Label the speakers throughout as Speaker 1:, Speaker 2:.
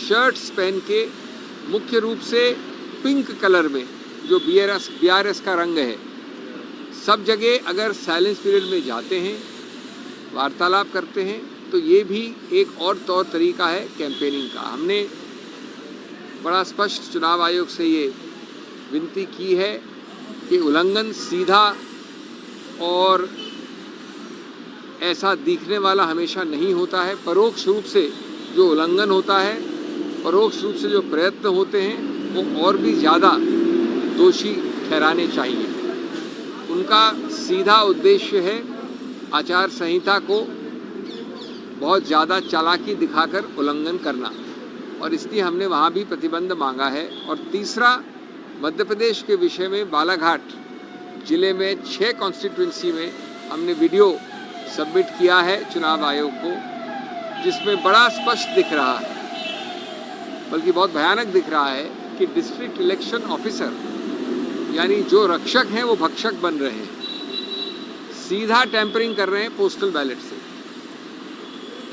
Speaker 1: Shirts पहन के, मुख्य रूप से पिंक कलर में जो BRS का रंग है, सब जगह अगर साइलेंस पीरियड में जाते हैं, वार्तालाप करते हैं, तो ये भी एक और तौर तरीका है कैंपेनिंग का। हमने बड़ा स्पष्ट चुनाव आयोग से ये विनती की है कि उल्लंघन सीधा और ऐसा दिखने वाला हमेशा नहीं होता है। परोक्ष रूप से जो उल्लंघन होता है, परोक्ष रूप से जो प्रयत्न होते हैं, वो और भी ज़्यादा दोषी ठहराने चाहिए। उनका सीधा उद्देश्य है आचार संहिता को बहुत ज़्यादा चालाकी दिखाकर उल्लंघन करना, और इसलिए हमने वहाँ भी प्रतिबंध मांगा है। और तीसरा, मध्य प्रदेश के विषय में बालाघाट जिले में 6 कॉन्स्टिट्यूंसी में हमने वीडियो सबमिट किया है चुनाव आयोग को, जिसमें बड़ा स्पष्ट दिख रहा है, बल्कि बहुत भयानक दिख रहा है कि डिस्ट्रिक्ट इलेक्शन ऑफिसर यानी जो रक्षक हैं वो भक्षक बन रहे हैं, सीधा टैंपरिंग कर रहे हैं पोस्टल बैलेट से।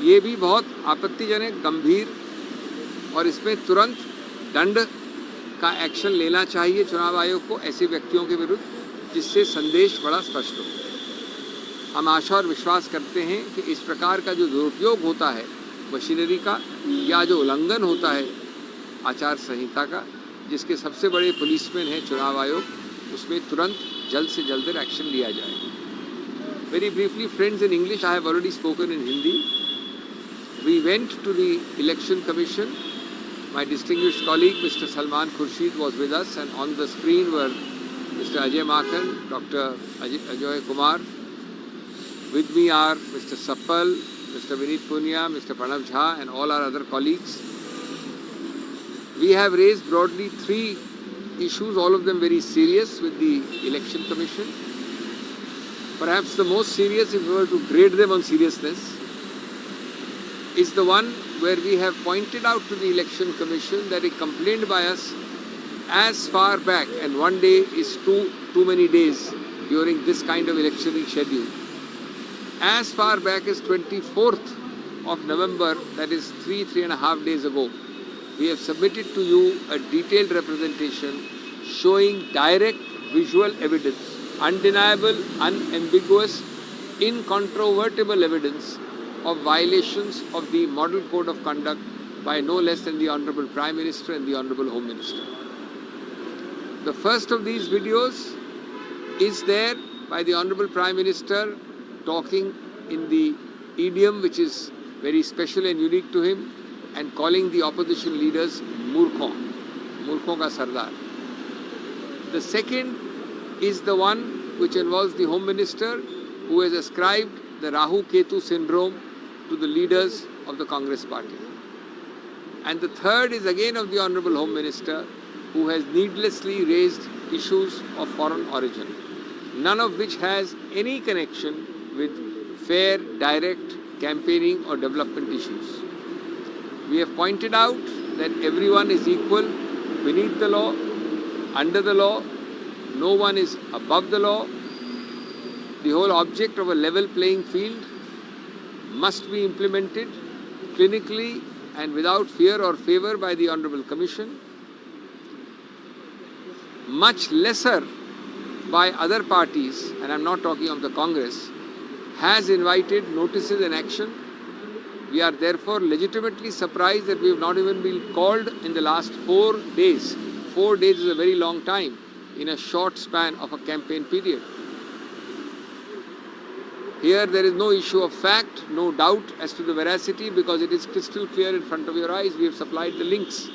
Speaker 1: ये भी बहुत आपत्तिजनक, गंभीर, और इसमें तुरंत दंड का एक्शन लेना चाहिए चुनाव आयोग को ऐसे व्यक्तियों के विरुद्ध, जिससे संदेश बड़ा स्पष्ट हो। हम आशा और विश्वास करते हैं कि इस प्रकार का जो दुरुपयोग होता है मशीनरी का, या जो उल्लंघन होता है आचार संहिता का, जिसके सबसे बड़े पुलिसमैन हैं चुनाव आयोग, उसमें तुरंत जल्द से जल्द एक्शन लिया जाए। Very briefly, friends, in English I have already spoken in Hindi. We went to the Election Commission. My distinguished colleague Mr. Salman Khurshid was with us, and on the screen were Mr. Ajay Makhan, Dr. Ajay Kumar. With me are Mr. Sappal, Mr. Vineet Punia, Mr. Pranav Jha, and all our other colleagues. We have raised broadly 3 issues, all of them very serious, with the Election Commission. Perhaps the most serious, if we were to grade them on seriousness, is the one where we have pointed out to the Election Commission that a complaint by us as far back, and one day is too many days during this kind of electioneering schedule, as far back as 24th of November, that is 3.5 days ago, we have submitted to you a detailed representation showing direct visual evidence, undeniable, unambiguous, incontrovertible evidence of violations of the Model Code of Conduct by no less than the Honorable Prime Minister and the Honorable Home Minister. The first of these videos is there by the Honorable Prime Minister talking in the idiom which is very special and unique to him, and calling the opposition leaders Murkhon ka Sardar. The second is the one which involves the Home Minister, who has ascribed the Rahu Ketu syndrome to the leaders of the Congress party. And the third is again of the Honorable Home Minister, who has needlessly raised issues of foreign origin, none of which has any connection with fair, direct campaigning or development issues. We have pointed out that everyone is equal beneath the law, under the law. No one is above the law. The whole object of a level playing field must be implemented clinically and without fear or favor by the Honorable Commission. Much lesser by other parties, and I'm not talking of the Congress, has invited notices and action. We are therefore legitimately surprised that we have not even been called in the last 4 days. 4 days is a very long time in a short span of a campaign period. Here there is no issue of fact, no doubt as to the veracity, because it is crystal clear in front of your eyes. We have supplied the links.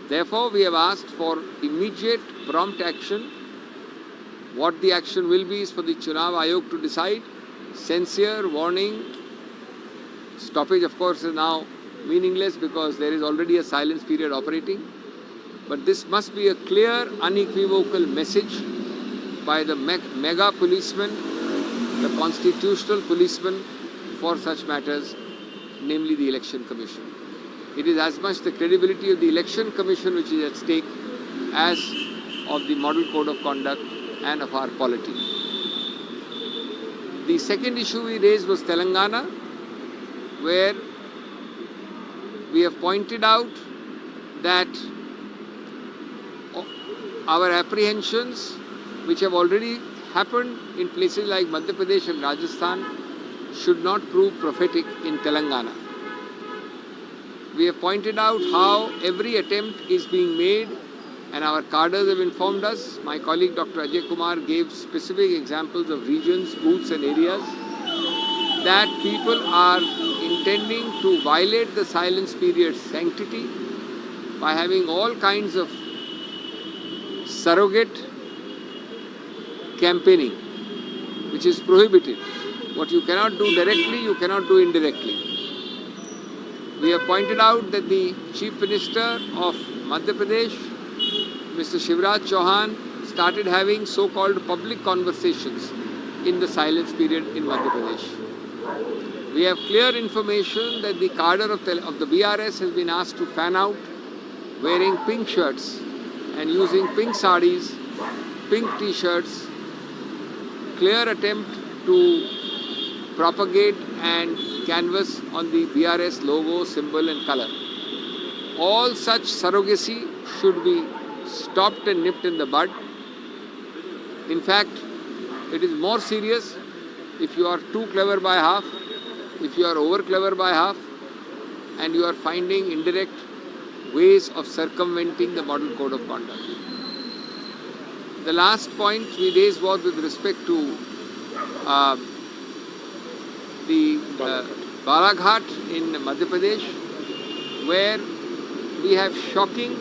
Speaker 1: Therefore, we have asked for immediate, prompt action. What the action will be is for the Chunav Ayog to decide. Censure, warning, stoppage of course is now meaningless because there is already a silence period operating. But this must be a clear, unequivocal message by the mega policeman, the constitutional policeman for such matters, namely the Election Commission. It is as much the credibility of the Election Commission which is at stake as of the Model Code of Conduct and of our polity. The second issue we raised was Telangana, where We have pointed out that our apprehensions, which have already happened in places like Madhya Pradesh and Rajasthan, should not prove prophetic in Telangana. We have pointed out how every attempt is being made, and our cadres have informed us. My colleague Dr. Ajay Kumar gave specific examples of regions, booths and areas that people are intending to violate the silence period's sanctity by having all kinds of surrogate campaigning, which is prohibited. What you cannot do directly, you cannot do indirectly. We have pointed out that the Chief Minister of Madhya Pradesh, Mr. Shivraj Chauhan, started having so-called public conversations in the silence period in Madhya Pradesh. We have clear information that the cadre of the BRS has been asked to fan out wearing pink shirts and using pink sarees, pink t-shirts, clear attempt to propagate and canvas on the BRS logo, symbol and color. All such surrogacy should be stopped and nipped in the bud. In fact, it is more serious if you are too clever by half, if you are over clever by half, and you are finding indirect ways of circumventing the model code of conduct. The last point we raised was with respect to the Balaghat in Madhya Pradesh, where we have shocking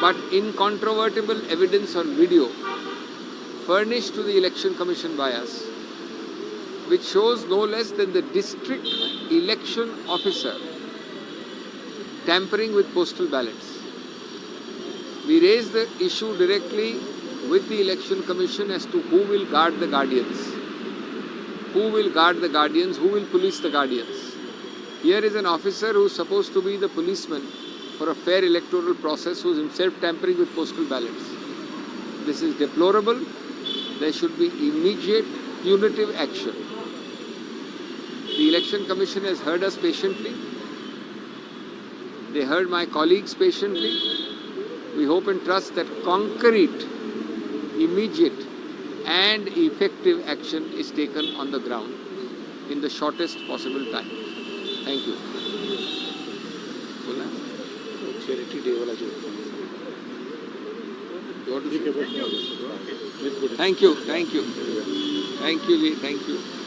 Speaker 1: but incontrovertible evidence on video furnished to the Election Commission by us, which shows no less than the district election officer tampering with postal ballots. We raised the issue directly with the Election Commission as to who will guard the guardians. Who will guard the guardians? Who will police the guardians? Here is an officer who is supposed to be the policeman for a fair electoral process, who is himself tampering with postal ballots. This is deplorable. There should be immediate punitive action. The Election Commission has heard us patiently. They heard my colleagues patiently. We hope and trust that concrete, immediate and effective action is taken on the ground in the shortest possible time. Thank you.
Speaker 2: Charity Day wala jo.
Speaker 1: Thank you. Thank you. Thank you, Ji. Thank you.